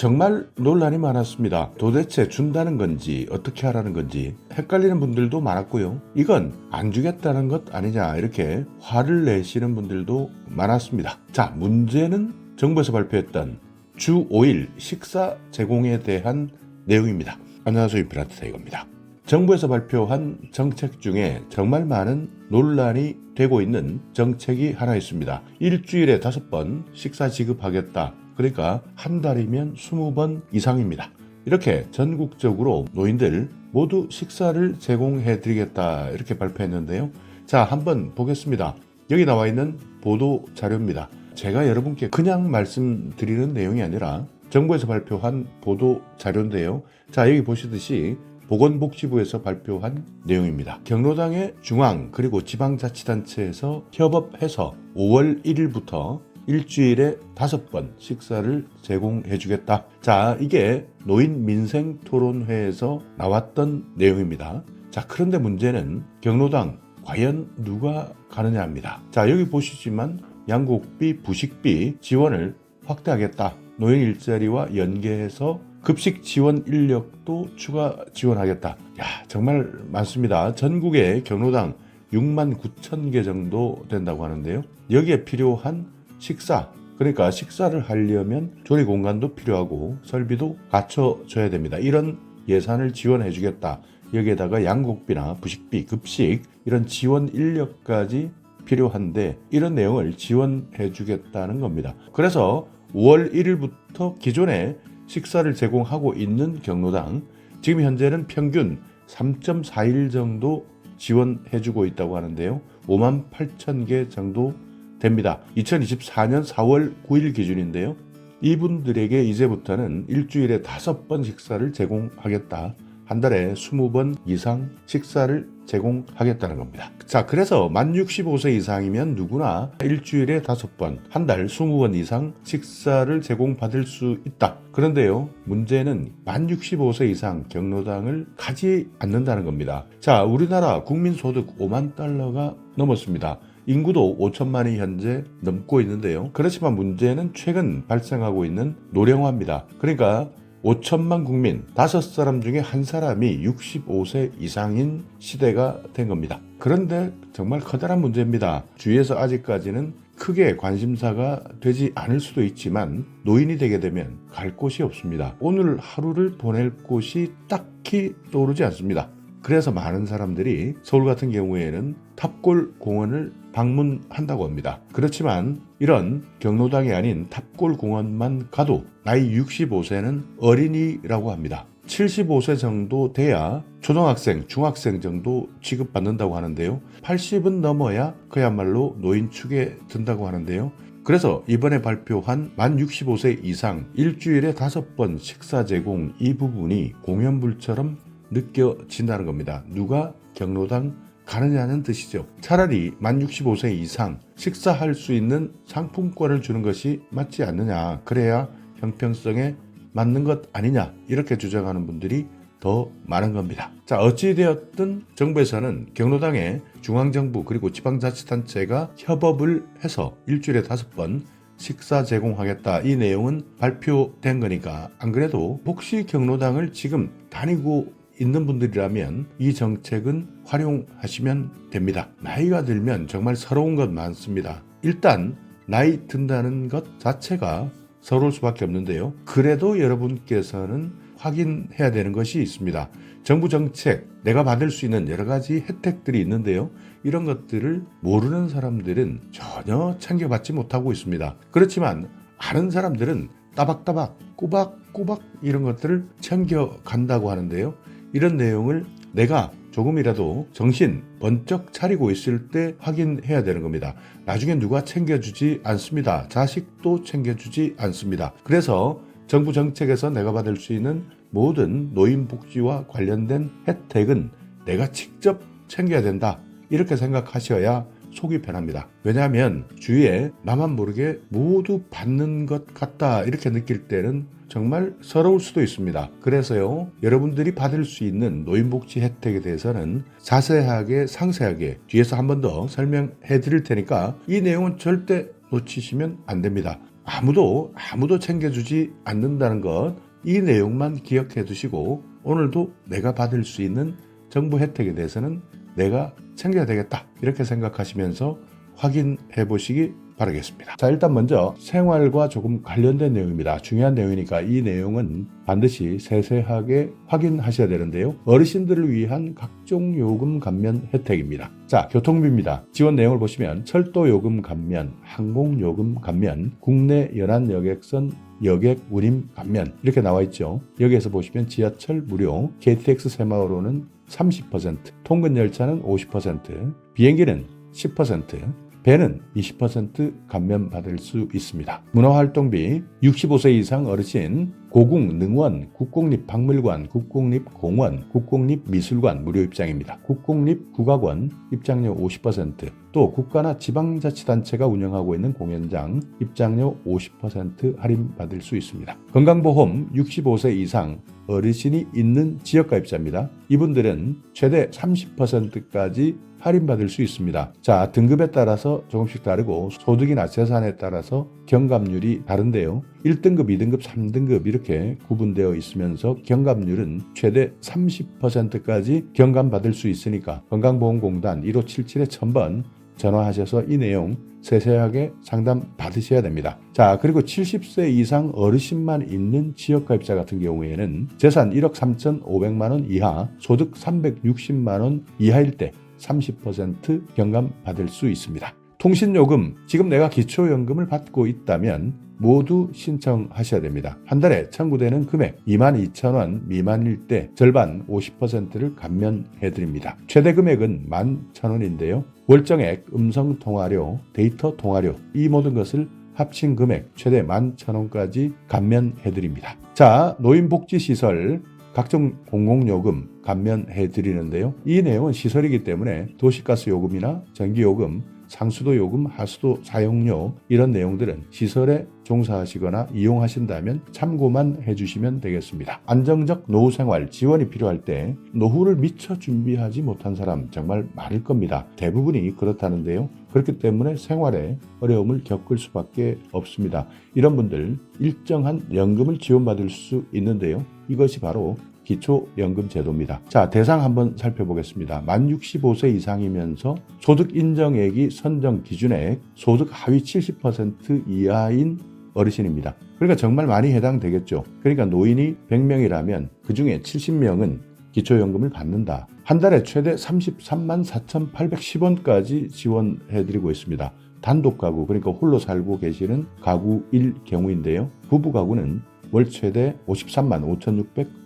정말 논란이 많았습니다. 도대체 준다는 건지 어떻게 하라는 건지 헷갈리는 분들도 많았고요. 이건 안 주겠다는 것 아니냐 이렇게 화를 내시는 분들도 많았습니다. 자, 문제는 정부에서 발표했던 주 5일 식사 제공에 대한 내용입니다. 안녕하세요, 임페라트 타이거입니다. 정부에서 발표한 정책 중에 정말 많은 논란이 되고 있는 정책이 하나 있습니다. 일주일에 5번 식사 지급하겠다. 그러니까 한 달이면 20번 이상입니다. 이렇게 전국적으로 노인들 모두 식사를 제공해 드리겠다 이렇게 발표했는데요. 자, 한번 보겠습니다. 여기 나와 있는 보도 자료입니다. 제가 여러분께 그냥 말씀드리는 내용이 아니라 정부에서 발표한 보도 자료인데요. 자, 여기 보시듯이 보건복지부에서 발표한 내용입니다. 경로당의 중앙 그리고 지방자치단체에서 협업해서 5월 1일부터 일주일에 5번 식사를 제공해 주겠다. 자, 이게 노인민생토론회에서 나왔던 내용입니다. 자, 그런데 문제는 경로당 과연 누가 가느냐 합니다. 자, 여기 보시지만 양곡비, 부식비 지원을 확대하겠다. 노인 일자리와 연계해서 급식 지원 인력도 추가 지원하겠다. 야, 정말 많습니다. 전국에 경로당 6만 9천 개 정도 된다고 하는데요. 여기에 필요한 식사, 그러니까 식사를 하려면 조리 공간도 필요하고 설비도 갖춰줘야 됩니다. 이런 예산을 지원해 주겠다. 여기에다가 양곡비나 부식비, 급식 이런 지원 인력까지 필요한데 이런 내용을 지원해 주겠다는 겁니다. 그래서 5월 1일부터 기존에 식사를 제공하고 있는 경로당 지금 현재는 평균 3.4일 정도 지원해 주고 있다고 하는데요. 5만 8천 개 정도 됩니다. 2024년 4월 9일 기준인데요. 이분들에게 이제부터는 일주일에 5번 식사를 제공하겠다. 한 달에 20번 이상 식사를 제공하겠다는 겁니다. 자, 그래서 만 65세 이상이면 누구나 일주일에 5번, 한 달 20번 이상 식사를 제공받을 수 있다. 그런데요, 문제는 만 65세 이상 경로당을 가지 않는다는 겁니다. 자, 우리나라 국민소득 5만 달러가 넘었습니다. 인구도 5천만이 현재 넘고 있는데요. 그렇지만 문제는 최근 발생하고 있는 노령화입니다. 그러니까 5천만 국민 5사람 중에 한 사람이 65세 이상인 시대가 된 겁니다. 그런데 정말 커다란 문제입니다. 주위에서 아직까지는 크게 관심사가 되지 않을 수도 있지만 노인이 되게 되면 갈 곳이 없습니다. 오늘 하루를 보낼 곳이 딱히 떠오르지 않습니다. 그래서 많은 사람들이 서울 같은 경우에는 탑골 공원을 방문한다고 합니다. 그렇지만 이런 경로당이 아닌 탑골 공원만 가도 나이 65세는 어린이라고 합니다. 75세 정도 돼야 초등학생, 중학생 정도 취급받는다고 하는데요. 80은 넘어야 그야말로 노인축에 든다고 하는데요. 그래서 이번에 발표한 만 65세 이상 일주일에 5번 식사 제공 이 부분이 공연불처럼 느껴진다는 겁니다. 누가 경로당 가느냐는 뜻이죠. 차라리 만 65세 이상 식사할 수 있는 상품권을 주는 것이 맞지 않느냐. 그래야 형평성에 맞는 것 아니냐. 이렇게 주장하는 분들이 더 많은 겁니다. 자, 어찌되었든 정부에서는 경로당에 중앙정부 그리고 지방자치단체가 협업을 해서 일주일에 5번 식사 제공하겠다. 이 내용은 발표된 거니까 안 그래도 혹시 경로당을 지금 다니고 있는 분들이라면 이 정책은 활용하시면 됩니다. 나이가 들면 정말 서러운 것 많습니다. 일단 나이 든다는 것 자체가 서러울 수밖에 없는데요. 그래도 여러분께서는 확인해야 되는 것이 있습니다. 정부 정책, 내가 받을 수 있는 여러 가지 혜택들이 있는데요. 이런 것들을 모르는 사람들은 전혀 챙겨받지 못하고 있습니다. 그렇지만 아는 사람들은 따박따박, 꼬박꼬박 이런 것들을 챙겨간다고 하는데요. 이런 내용을 내가 조금이라도 정신 번쩍 차리고 있을 때 확인해야 되는 겁니다. 나중에 누가 챙겨주지 않습니다. 자식도 챙겨주지 않습니다. 그래서 정부 정책에서 내가 받을 수 있는 모든 노인복지와 관련된 혜택은 내가 직접 챙겨야 된다. 이렇게 생각하셔야 속이 편합니다. 왜냐하면 주위에 나만 모르게 모두 받는 것 같다 이렇게 느낄 때는 정말 서러울 수도 있습니다. 그래서요, 여러분들이 받을 수 있는 노인복지 혜택에 대해서는 자세하게 상세하게 뒤에서 한 번 더 설명해 드릴 테니까 이 내용은 절대 놓치시면 안 됩니다. 아무도 챙겨주지 않는다는 것, 이 내용만 기억해 두시고 오늘도 내가 받을 수 있는 정부 혜택에 대해서는 내가 챙겨야 되겠다, 이렇게 생각하시면서 확인해 보시기 바라겠습니다. 자, 일단 먼저 생활과 조금 관련된 내용입니다. 중요한 내용이니까 이 내용은 반드시 세세하게 확인하셔야 되는데요. 어르신들을 위한 각종 요금 감면 혜택입니다. 자, 교통비입니다. 지원 내용을 보시면 철도 요금 감면, 항공 요금 감면, 국내 연안 여객선 여객 운임 감면, 이렇게 나와 있죠. 여기에서 보시면 지하철 무료, KTX 새마을호는 30%, 통근 열차는 50%, 비행기는 10%, 배는 20% 감면받을 수 있습니다. 문화활동비 65세 이상 어르신, 고궁, 능원, 국공립박물관, 국공립공원, 국공립미술관 무료 입장입니다. 국공립국악원 입장료 50%, 또 국가나 지방자치단체가 운영하고 있는 공연장 입장료 50% 할인받을 수 있습니다. 건강보험 65세 이상 어르신이 있는 지역가입자입니다. 이분들은 최대 30%까지 할인받을 수 있습니다. 자, 등급에 따라서 조금씩 다르고 소득이나 재산에 따라서 경감률이 다른데요. 1등급, 2등급, 3등급 이렇게 구분되어 있으면서 경감률은 최대 30%까지 경감받을 수 있으니까 건강보험공단 1577-1000번 전화하셔서 이 내용 세세하게 상담 받으셔야 됩니다. 자, 그리고 70세 이상 어르신만 있는 지역가입자 같은 경우에는 재산 1억 3,500만 원 이하, 소득 360만 원 이하일 때 30% 경감 받을 수 있습니다. 통신요금, 지금 내가 기초연금을 받고 있다면 모두 신청하셔야 됩니다. 한 달에 청구되는 금액 22,000원 미만일 때 절반 50%를 감면해드립니다. 최대 금액은 11,000원인데요. 월정액, 음성통화료, 데이터 통화료, 이 모든 것을 합친 금액 최대 11,000원까지 감면해드립니다. 자, 노인복지시설 각종 공공요금 감면해드리는데요. 이 내용은 시설이기 때문에 도시가스 요금이나 전기요금, 상수도 요금, 하수도 사용료, 이런 내용들은 시설에 종사하시거나 이용하신다면 참고만 해주시면 되겠습니다. 안정적 노후생활 지원이 필요할 때 노후를 미처 준비하지 못한 사람 정말 많을 겁니다. 대부분이 그렇다는데요. 그렇기 때문에 생활에 어려움을 겪을 수밖에 없습니다. 이런 분들 일정한 연금을 지원받을 수 있는데요. 이것이 바로 기초연금 제도입니다. 자, 대상 한번 살펴보겠습니다. 만 65세 이상이면서 소득 인정액이 선정 기준액, 소득 하위 70% 이하인 어르신입니다. 그러니까 정말 많이 해당되겠죠. 그러니까 노인이 100명이라면 그중에 70명은 기초연금을 받는다. 한 달에 최대 33만 4,810원까지 지원해드리고 있습니다. 단독 가구, 그러니까 홀로 살고 계시는 가구일 경우인데요. 부부 가구는 월 최대 53만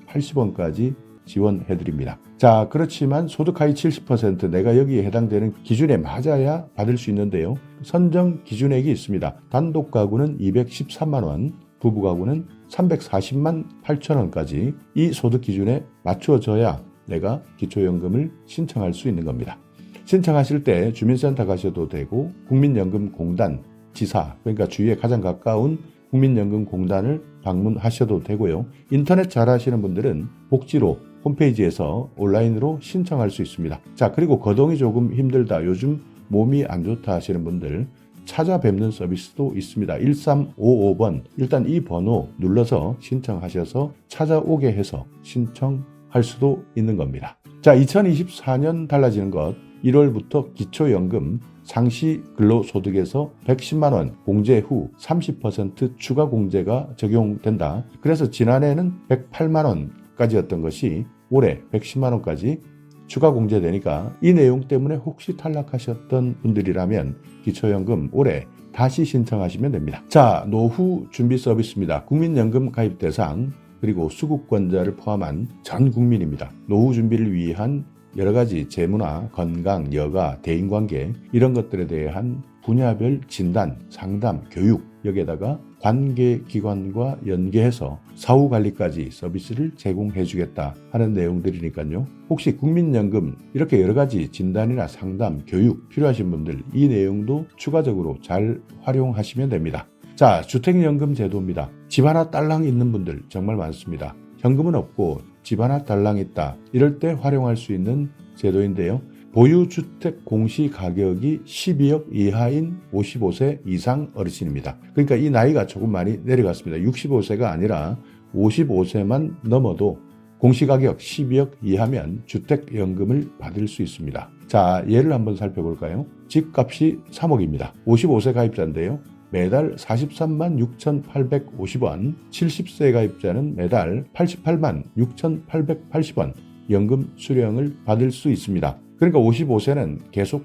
5,680원까지 지원해드립니다. 자, 그렇지만 소득 하위 70% 내가 여기에 해당되는 기준에 맞아야 받을 수 있는데요. 선정 기준액이 있습니다. 단독 가구는 213만 원, 부부 가구는 340만 8천 원까지 이 소득 기준에 맞추어져야 내가 기초연금을 신청할 수 있는 겁니다. 신청하실 때 주민센터 가셔도 되고 국민연금공단, 지사, 그러니까 주위에 가장 가까운 국민연금공단을 방문하셔도 되고요. 인터넷 잘 하시는 분들은 복지로 홈페이지에서 온라인으로 신청할 수 있습니다. 자, 그리고 거동이 조금 힘들다, 요즘 몸이 안 좋다 하시는 분들 찾아뵙는 서비스도 있습니다. 1355번, 일단 이 번호 눌러서 신청하셔서 찾아오게 해서 신청할 수도 있는 겁니다. 자, 2024년 달라지는 것, 1월부터 기초연금 상시 근로소득에서 110만 원 공제 후 30% 추가 공제가 적용된다. 그래서 지난해는 108만 원까지였던 것이 올해 110만 원까지 추가 공제되니까 이 내용 때문에 혹시 탈락하셨던 분들이라면 기초연금 올해 다시 신청하시면 됩니다. 자, 노후 준비 서비스입니다. 국민연금 가입 대상 그리고 수급권자를 포함한 전 국민입니다. 노후 준비를 위한 여러 가지 재무나 건강, 여가, 대인관계 이런 것들에 대한 분야별 진단, 상담, 교육, 여기에다가 관계기관과 연계해서 사후관리까지 서비스를 제공해 주겠다 하는 내용들이니까요. 혹시 국민연금 이렇게 여러 가지 진단이나 상담, 교육 필요하신 분들 이 내용도 추가적으로 잘 활용하시면 됩니다. 자, 주택연금 제도입니다. 집 하나 딸랑 있는 분들 정말 많습니다. 현금은 없고 집 하나 딸랑 있다. 이럴 때 활용할 수 있는 제도인데요. 보유주택 공시가격이 12억 이하인 55세 이상 어르신입니다. 그러니까 이 나이가 조금 많이 내려갔습니다. 65세가 아니라 55세만 넘어도 공시가격 12억 이하면 주택연금을 받을 수 있습니다. 자, 예를 한번 살펴볼까요? 집값이 3억입니다. 55세 가입자인데요. 매달 43만 6,850원, 70세 가입자는 매달 88만 6,880원 연금 수령을 받을 수 있습니다. 그러니까 55세는 계속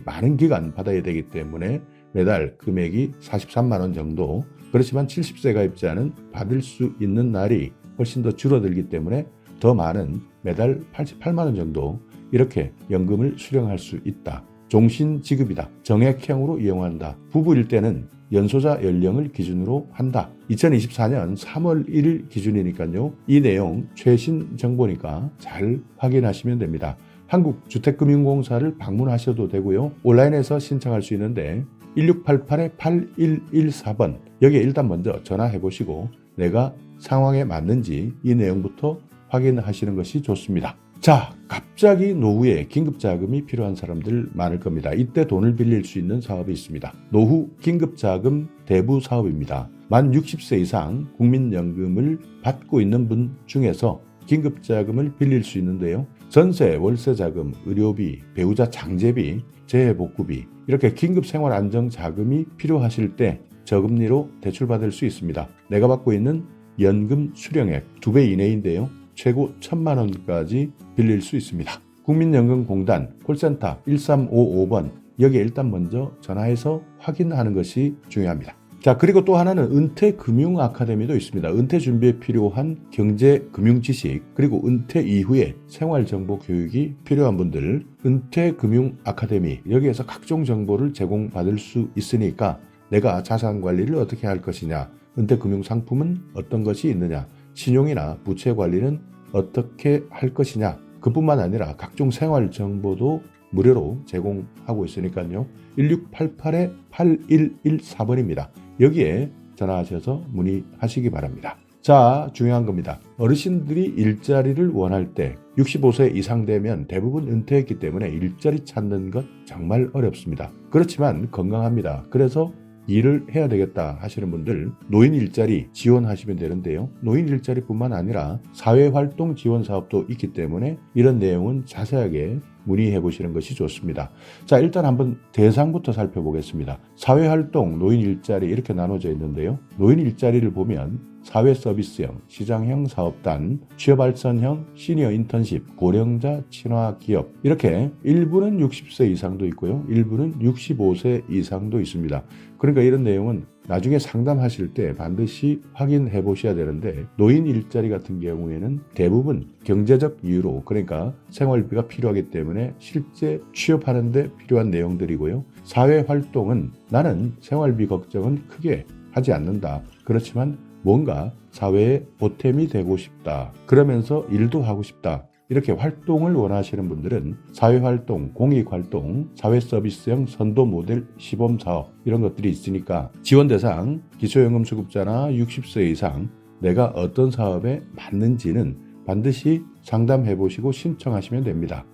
많은 기간 받아야 되기 때문에 매달 금액이 43만 원 정도, 그렇지만 70세 가입자는 받을 수 있는 날이 훨씬 더 줄어들기 때문에 더 많은 매달 88만 원 정도 이렇게 연금을 수령할 수 있다. 종신지급이다. 정액형으로 이용한다. 부부일 때는 연소자 연령을 기준으로 한다. 2024년 3월 1일 기준이니까요. 이 내용 최신 정보니까 잘 확인하시면 됩니다. 한국주택금융공사를 방문하셔도 되고요. 온라인에서 신청할 수 있는데 1688-8114번 여기에 일단 먼저 전화해 보시고 내가 상황에 맞는지 이 내용부터 확인하시는 것이 좋습니다. 자, 갑자기 노후에 긴급자금이 필요한 사람들 많을 겁니다. 이때 돈을 빌릴 수 있는 사업이 있습니다. 노후 긴급자금 대부 사업입니다. 만 60세 이상 국민연금을 받고 있는 분 중에서 긴급자금을 빌릴 수 있는데요. 전세, 월세자금, 의료비, 배우자 장제비, 재해복구비 이렇게 긴급생활안정자금이 필요하실 때 저금리로 대출받을 수 있습니다. 내가 받고 있는 연금 수령액 2배 이내인데요. 최고 1,000만 원까지 빌릴 수 있습니다. 국민연금공단 콜센터 1355번 여기에 일단 먼저 전화해서 확인하는 것이 중요합니다. 자, 그리고 또 하나는 은퇴금융아카데미도 있습니다. 은퇴 준비에 필요한 경제금융지식 그리고 은퇴 이후에 생활정보 교육이 필요한 분들 은퇴금융아카데미 여기에서 각종 정보를 제공받을 수 있으니까 내가 자산관리를 어떻게 할 것이냐, 은퇴금융상품은 어떤 것이 있느냐, 신용이나 부채 관리는 어떻게 할 것이냐, 그뿐만 아니라 각종 생활 정보도 무료로 제공하고 있으니까요. 1688-8114번입니다. 여기에 전화하셔서 문의하시기 바랍니다. 자, 중요한 겁니다. 어르신들이 일자리를 원할 때 65세 이상 되면 대부분 은퇴했기 때문에 일자리 찾는 것 정말 어렵습니다. 그렇지만 건강합니다. 그래서 일을 해야 되겠다 하시는 분들 노인 일자리 지원하시면 되는데요. 노인 일자리뿐만 아니라 사회활동 지원 사업도 있기 때문에 이런 내용은 자세하게 문의해 보시는 것이 좋습니다. 자, 일단 한번 대상부터 살펴보겠습니다. 사회활동, 노인 일자리 이렇게 나눠져 있는데요. 노인 일자리를 보면 사회서비스형, 시장형 사업단, 취업발전형, 시니어 인턴십, 고령자 친화기업 이렇게 일부는 60세 이상도 있고요. 일부는 65세 이상도 있습니다. 그러니까 이런 내용은 나중에 상담하실 때 반드시 확인해 보셔야 되는데 노인 일자리 같은 경우에는 대부분 경제적 이유로 그러니까 생활비가 필요하기 때문에 실제 취업하는 데 필요한 내용들이고요. 사회활동은 나는 생활비 걱정은 크게 하지 않는다. 그렇지만 뭔가 사회에 보탬이 되고 싶다. 그러면서 일도 하고 싶다. 이렇게 활동을 원하시는 분들은 사회활동, 공익활동, 사회서비스형 선도모델 시범사업 이런 것들이 있으니까 지원대상 기초연금수급자나 60세 이상 내가 어떤 사업에 맞는지는 반드시 상담해 보시고 신청하시면 됩니다.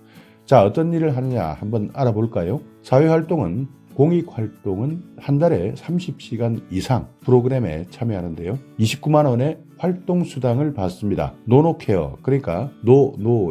자, 어떤 일을 하느냐 한번 알아볼까요? 사회활동은 공익활동은 한 달에 30시간 이상 프로그램에 참여하는데요. 29만 원의 활동수당을 받습니다. 노노케어, 그러니까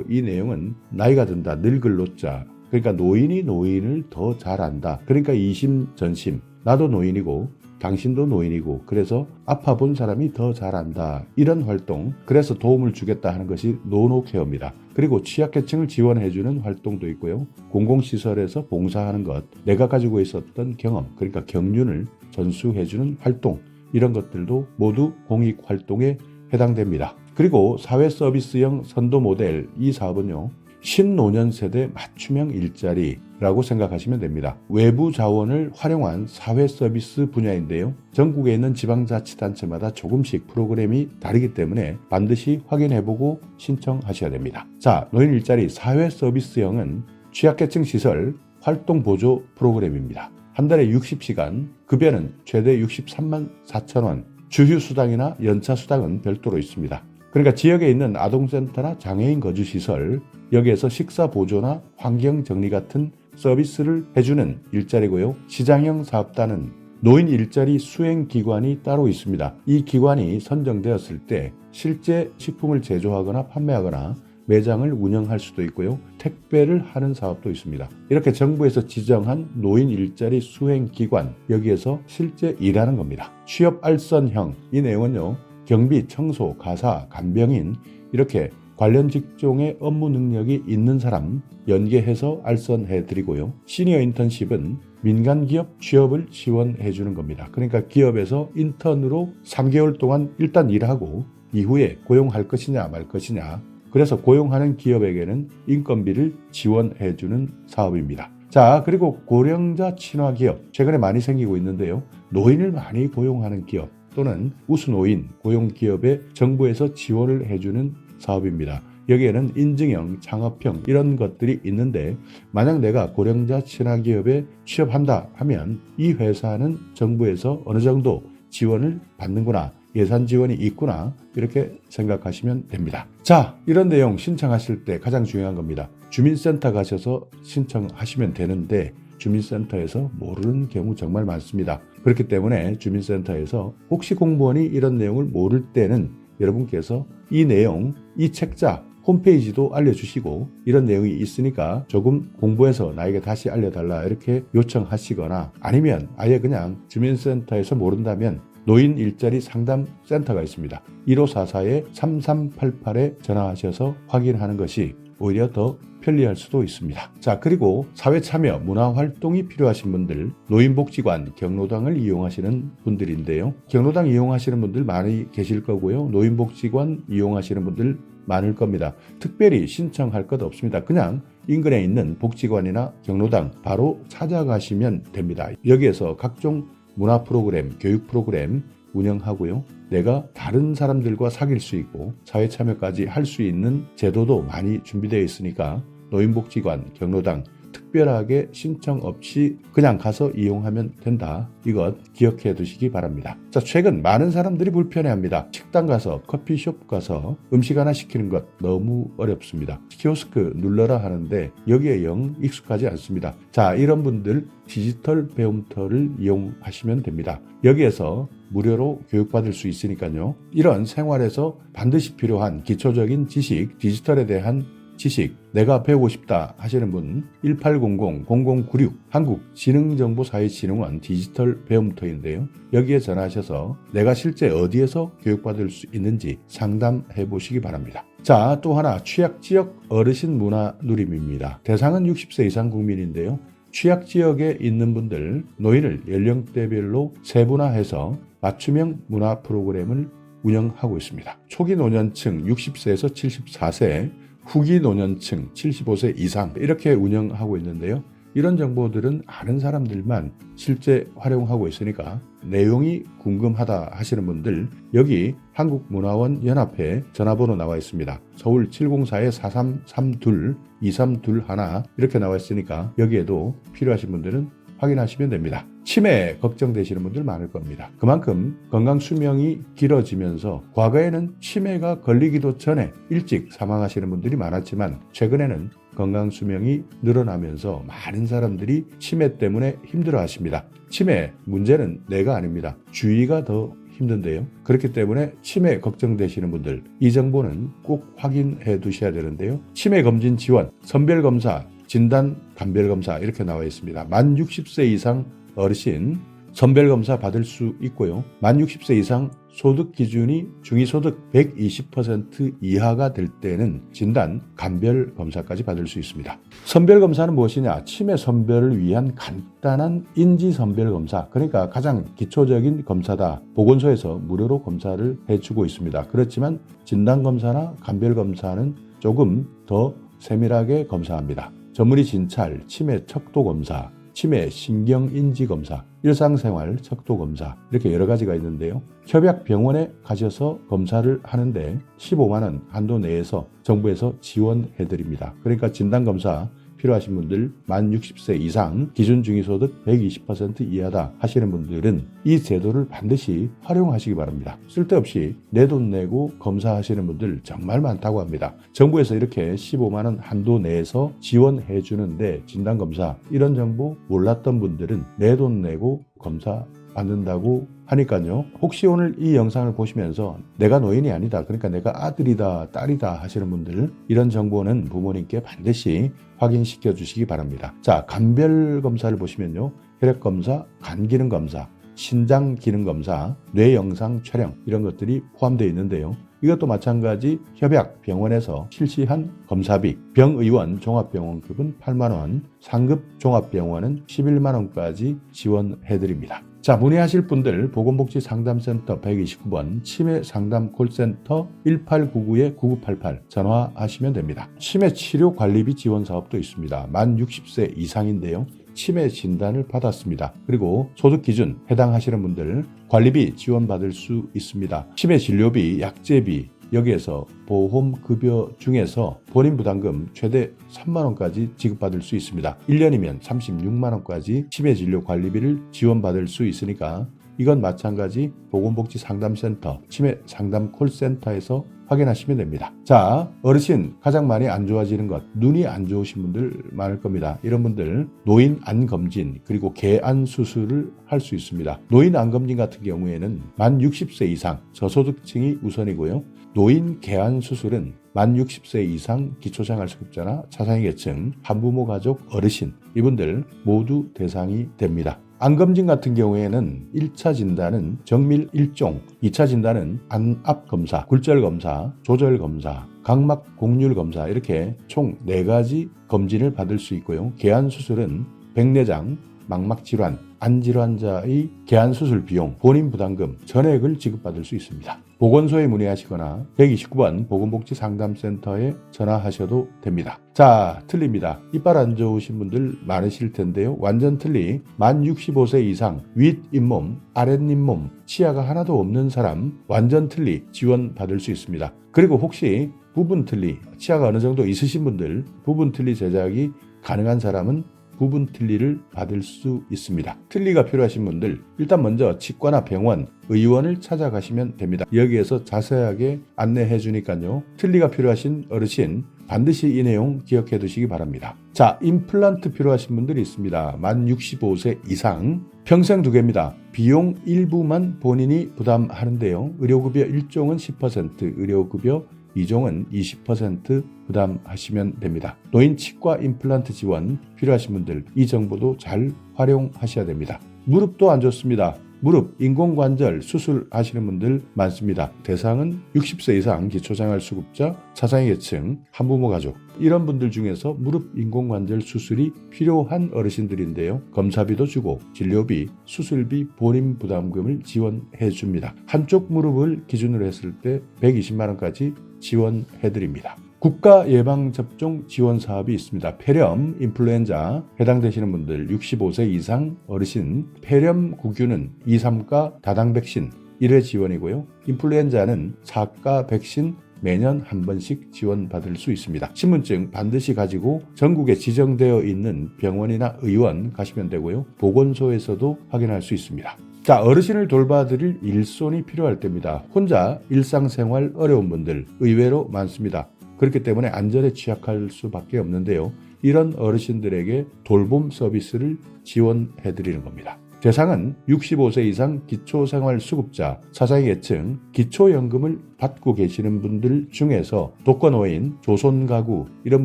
이 내용은 나이가 든다, 늙을 노자. 그러니까 노인이 노인을 더 잘 안다. 그러니까 이심전심, 나도 노인이고 당신도 노인이고 그래서 아파본 사람이 더 잘 안다. 이런 활동, 그래서 도움을 주겠다 하는 것이 노노케어입니다. 그리고 취약계층을 지원해주는 활동도 있고요. 공공시설에서 봉사하는 것, 내가 가지고 있었던 경험, 그러니까 경륜을 전수해주는 활동, 이런 것들도 모두 공익활동에 해당됩니다. 그리고 사회서비스형 선도모델, 이 사업은요. 신노년 세대 맞춤형 일자리라고 생각하시면 됩니다. 외부 자원을 활용한 사회서비스 분야인데요. 전국에 있는 지방자치단체마다 조금씩 프로그램이 다르기 때문에 반드시 확인해보고 신청하셔야 됩니다. 자, 노인 일자리 사회서비스형은 취약계층 시설 활동보조 프로그램입니다. 한 달에 60시간, 급여는 최대 63만 4천 원, 주휴수당이나 연차수당은 별도로 있습니다. 그러니까 지역에 있는 아동센터나 장애인 거주시설, 여기에서 식사 보조나 환경 정리 같은 서비스를 해주는 일자리고요. 시장형 사업단은 노인 일자리 수행 기관이 따로 있습니다. 이 기관이 선정되었을 때 실제 식품을 제조하거나 판매하거나 매장을 운영할 수도 있고요. 택배를 하는 사업도 있습니다. 이렇게 정부에서 지정한 노인 일자리 수행 기관, 여기에서 실제 일하는 겁니다. 취업 알선형, 이 내용은요. 경비, 청소, 가사, 간병인 이렇게 관련 직종의 업무 능력이 있는 사람 연계해서 알선해 드리고요. 시니어 인턴십은 민간 기업 취업을 지원해 주는 겁니다. 그러니까 기업에서 인턴으로 3개월 동안 일단 일하고 이후에 고용할 것이냐 말 것이냐, 그래서 고용하는 기업에게는 인건비를 지원해 주는 사업입니다. 자, 그리고 고령자 친화 기업, 최근에 많이 생기고 있는데요. 노인을 많이 고용하는 기업 또는 우수노인 고용 기업에 정부에서 지원을 해주는 사업입니다. 여기에는 인증형, 창업형 이런 것들이 있는데, 만약 내가 고령자 친화 기업에 취업한다 하면 이 회사는 정부에서 어느 정도 지원을 받는구나, 예산 지원이 있구나, 이렇게 생각하시면 됩니다. 자, 이런 내용 신청하실 때 가장 중요한 겁니다. 주민센터 가셔서 신청하시면 되는데 주민센터에서 모르는 경우 정말 많습니다. 그렇기 때문에 주민센터에서 혹시 공무원이 이런 내용을 모를 때는 여러분께서 이 내용, 이 책자 홈페이지도 알려주시고, 이런 내용이 있으니까 조금 공부해서 나에게 다시 알려달라 이렇게 요청하시거나, 아니면 아예 그냥 주민센터에서 모른다면 노인 일자리 상담 센터가 있습니다. 1544-3388에 전화하셔서 확인하는 것이 오히려 더 편리할 수도 있습니다. 자, 그리고 사회참여, 문화활동이 필요하신 분들, 노인복지관, 경로당을 이용하시는 분들인데요. 경로당 이용하시는 분들 많이 계실 거고요. 노인복지관 이용하시는 분들 많을 겁니다. 특별히 신청할 것 없습니다. 그냥 인근에 있는 복지관이나 경로당 바로 찾아가시면 됩니다. 여기에서 각종 문화 프로그램, 교육 프로그램 운영하고요. 내가 다른 사람들과 사귈 수 있고 사회 참여까지 할 수 있는 제도도 많이 준비되어 있으니까 노인복지관, 경로당 특별하게 신청 없이 그냥 가서 이용하면 된다. 이것 기억해 두시기 바랍니다. 자, 최근 많은 사람들이 불편해합니다. 식당 가서, 커피숍 가서 음식 하나 시키는 것 너무 어렵습니다. 키오스크 눌러라 하는데 여기에 영 익숙하지 않습니다. 자, 이런 분들 디지털 배움터를 이용하시면 됩니다. 여기에서 무료로 교육받을 수 있으니까요. 이런 생활에서 반드시 필요한 기초적인 지식, 디지털에 대한 지식, 내가 배우고 싶다 하시는 분 1800-0096 한국지능정보사회진흥원 디지털 배움터인데요. 여기에 전화하셔서 내가 실제 어디에서 교육받을 수 있는지 상담해 보시기 바랍니다. 자, 또 하나 취약지역 어르신 문화 누림입니다. 대상은 60세 이상 국민인데요. 취약지역에 있는 분들, 노인을 연령대별로 세분화해서 맞춤형 문화 프로그램을 운영하고 있습니다. 초기 노년층 60세에서 74세, 후기 노년층 75세 이상 이렇게 운영하고 있는데요. 이런 정보들은 아는 사람들만 실제 활용하고 있으니까 내용이 궁금하다 하시는 분들, 여기 한국문화원 연합회 전화번호 나와 있습니다. 서울 704-4332-2321 이렇게 나와 있으니까 여기에도 필요하신 분들은 확인하시면 됩니다. 치매 걱정되시는 분들 많을 겁니다. 그만큼 건강수명이 길어지면서 과거에는 치매가 걸리기도 전에 일찍 사망하시는 분들이 많았지만 최근에는 건강수명이 늘어나면서 많은 사람들이 치매 때문에 힘들어하십니다. 치매 문제는 내가 아닙니다. 주위가 더 힘든데요. 그렇기 때문에 치매 걱정되시는 분들, 이 정보는 꼭 확인해 두셔야 되는데요. 치매 검진 지원, 선별검사, 진단, 감별검사 이렇게 나와 있습니다. 만 60세 이상 어르신 선별검사 받을 수 있고요. 만 60세 이상 소득 기준이 중위소득 120% 이하가 될 때는 진단, 감별검사까지 받을 수 있습니다. 선별검사는 무엇이냐? 치매 선별을 위한 간단한 인지선별검사, 그러니까 가장 기초적인 검사다. 보건소에서 무료로 검사를 해주고 있습니다. 그렇지만 진단검사나 감별검사는 조금 더 세밀하게 검사합니다. 전문의 진찰, 치매 척도검사, 치매 신경인지검사, 일상생활 척도검사 이렇게 여러 가지가 있는데요. 협약병원에 가셔서 검사를 하는데 15만 원 한도 내에서 정부에서 지원해드립니다. 그러니까 진단검사 필요하신 분들, 만 60세 이상, 기준 중위소득 120% 이하다 하시는 분들은 이 제도를 반드시 활용하시기 바랍니다. 쓸데없이 내 돈 내고 검사하시는 분들 정말 많다고 합니다. 정부에서 이렇게 15만 원 한도 내에서 지원해 주는데 진단검사 이런 정보 몰랐던 분들은 내 돈 내고 검사 받는다고 하니까요. 혹시 오늘 이 영상을 보시면서 내가 노인이 아니다, 그러니까 내가 아들이다 딸이다 하시는 분들, 이런 정보는 부모님께 반드시 확인시켜 주시기 바랍니다. 자, 간별 검사를 보시면요, 혈액검사, 간기능검사, 신장기능검사, 뇌영상 촬영 이런 것들이 포함되어 있는데요. 이것도 마찬가지 협약 병원에서 실시한 검사비, 병의원 종합병원급은 8만 원, 상급 종합병원은 11만 원까지 지원해드립니다. 자, 문의하실 분들 보건복지상담센터 129번 치매상담 콜센터 1899-9988 전화하시면 됩니다. 치매치료관리비 지원사업도 있습니다. 만 60세 이상인데요. 치매 진단을 받았습니다. 그리고 소득기준 해당하시는 분들 관리비 지원받을 수 있습니다. 치매 진료비, 약제비, 여기에서 보험급여 중에서 본인 부담금 최대 3만 원까지 지급받을 수 있습니다. 1년이면 36만 원까지 치매 진료 관리비를 지원받을 수 있으니까 이건 마찬가지 보건복지상담센터, 치매상담 콜센터에서 확인하시면 됩니다. 자, 어르신 가장 많이 안 좋아지는 것, 눈이 안 좋으신 분들 많을 겁니다. 이런 분들 노인 안검진 그리고 개안 수술을 할 수 있습니다. 노인 안검진 같은 경우에는 만 60세 이상 저소득층이 우선이고요. 노인 개안 수술은 만 60세 이상 기초생활수급자나 차상위계층, 한부모 가족, 어르신 이분들 모두 대상이 됩니다. 안검진 같은 경우에는 1차 진단은 정밀 1종, 2차 진단은 안압검사, 굴절검사, 조절검사, 각막 곡률검사 이렇게 총 4가지 검진을 받을 수 있고요. 개안수술은 백내장, 망막질환, 안질환자의 개안수술 비용, 본인 부담금 전액을 지급받을 수 있습니다. 보건소에 문의하시거나 129번 보건복지상담센터에 전화하셔도 됩니다. 자, 틀립니다. 이빨 안 좋으신 분들 많으실 텐데요. 완전 틀리 만 65세 이상 윗잇몸, 아랫잇몸, 치아가 하나도 없는 사람 완전 틀리 지원받을 수 있습니다. 그리고 혹시 부분 틀리, 치아가 어느 정도 있으신 분들 부분 틀리 제작이 가능한 사람은 부분 틀니를 받을 수 있습니다. 틀니가 필요하신 분들 일단 먼저 치과나 병원, 의원을 찾아가시면 됩니다. 여기에서 자세하게 안내해 주니까요. 틀니가 필요하신 어르신 반드시 이 내용 기억해 두시기 바랍니다. 자, 임플란트 필요하신 분들이 있습니다. 만 65세 이상 평생 2개입니다. 비용 일부만 본인이 부담하는데요. 의료급여 1종은 10%, 의료급여 2종은 20% 부담하시면 됩니다. 노인 치과 임플란트 지원 필요하신 분들 이 정보도 잘 활용하셔야 됩니다. 무릎도 안 좋습니다. 무릎, 인공관절 수술하시는 분들 많습니다. 대상은 60세 이상 기초생활수급자, 차상위계층, 한부모 가족 이런 분들 중에서 무릎 인공관절 수술이 필요한 어르신들인데요. 검사비도 주고 진료비, 수술비, 본인 부담금을 지원해 줍니다. 한쪽 무릎을 기준으로 했을 때 120만 원까지 지원해드립니다. 국가 예방접종 지원 사업이 있습니다. 폐렴, 인플루엔자 해당되시는 분들 65세 이상 어르신 폐렴 구균은 2, 3가 다당 백신 1회 지원이고요. 인플루엔자는 4가 백신 매년 한 번씩 지원받을 수 있습니다. 신분증 반드시 가지고 전국에 지정되어 있는 병원이나 의원 가시면 되고요. 보건소에서도 확인할 수 있습니다. 자, 어르신을 돌봐드릴 일손이 필요할 때입니다. 혼자 일상생활 어려운 분들 의외로 많습니다. 그렇기 때문에 안전에 취약할 수밖에 없는데요. 이런 어르신들에게 돌봄 서비스를 지원해드리는 겁니다. 대상은 65세 이상 기초생활수급자, 차상위계층, 기초연금을 받고 계시는 분들 중에서 독거노인, 조손가구 이런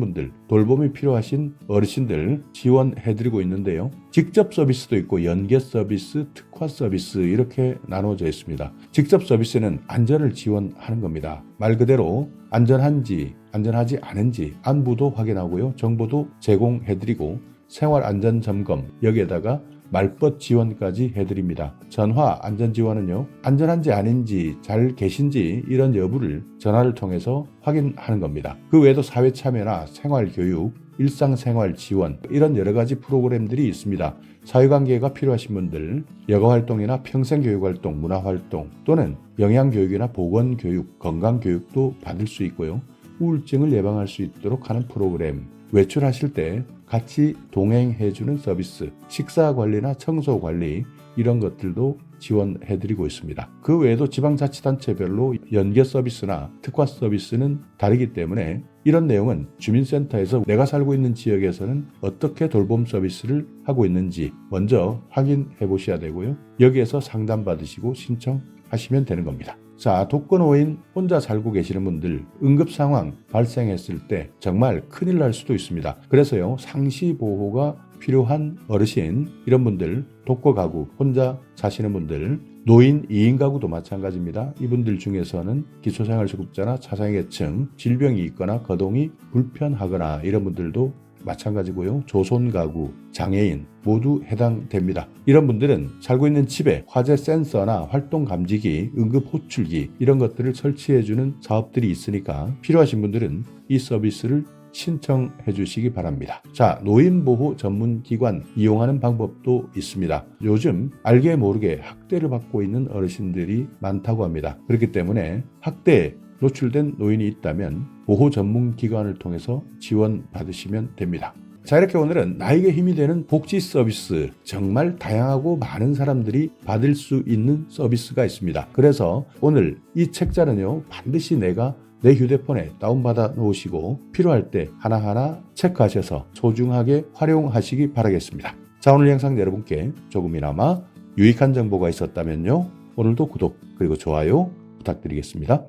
분들 돌봄이 필요하신 어르신들 지원해드리고 있는데요. 직접 서비스도 있고 연계 서비스, 특화 서비스 이렇게 나눠져 있습니다. 직접 서비스는 안전을 지원하는 겁니다. 말 그대로 안전한지 안전하지 않은지 안부도 확인하고요. 정보도 제공해드리고 생활안전점검 여기에다가 말벗 지원까지 해드립니다. 전화 안전지원은요. 안전한지 아닌지 잘 계신지 이런 여부를 전화를 통해서 확인하는 겁니다. 그 외에도 사회참여나 생활교육, 일상생활 지원 이런 여러 가지 프로그램들이 있습니다. 사회관계가 필요하신 분들 여가활동이나 평생교육활동, 문화활동 또는 영양교육이나 보건교육, 건강교육도 받을 수 있고요. 우울증을 예방할 수 있도록 하는 프로그램 외출하실 때 같이 동행해주는 서비스, 식사 관리나 청소 관리 이런 것들도 지원해드리고 있습니다. 그 외에도 지방자치단체별로 연계 서비스나 특화 서비스는 다르기 때문에 이런 내용은 주민센터에서 내가 살고 있는 지역에서는 어떻게 돌봄 서비스를 하고 있는지 먼저 확인해 보셔야 되고요. 여기에서 상담받으시고 신청하시면 되는 겁니다. 자, 독거노인 혼자 살고 계시는 분들 응급 상황 발생했을 때 정말 큰일 날 수도 있습니다. 그래서요, 상시 보호가 필요한 어르신 이런 분들, 독거 가구 혼자 사시는 분들, 노인 2인 가구도 마찬가지입니다. 이분들 중에서는 기초생활수급자나 차상위계층, 질병이 있거나 거동이 불편하거나 이런 분들도 마찬가지고요. 조손 가구, 장애인 모두 해당됩니다. 이런 분들은 살고 있는 집에 화재 센서나 활동 감지기, 응급 호출기 이런 것들을 설치해주는 사업들이 있으니까 필요하신 분들은 이 서비스를 신청해 주시기 바랍니다. 자, 노인보호 전문기관 이용하는 방법도 있습니다. 요즘 알게 모르게 학대를 받고 있는 어르신들이 많다고 합니다. 그렇기 때문에 학대에 노출된 노인이 있다면 보호 전문기관을 통해서 지원받으시면 됩니다. 자, 이렇게 오늘은 나에게 힘이 되는 복지 서비스, 정말 다양하고 많은 사람들이 받을 수 있는 서비스가 있습니다. 그래서 오늘 이 책자는요, 반드시 내가 내 휴대폰에 다운받아 놓으시고 필요할 때 하나하나 체크하셔서 소중하게 활용하시기 바라겠습니다. 자, 오늘 영상 여러분께 조금이나마 유익한 정보가 있었다면요, 오늘도 구독 그리고 좋아요 부탁드리겠습니다.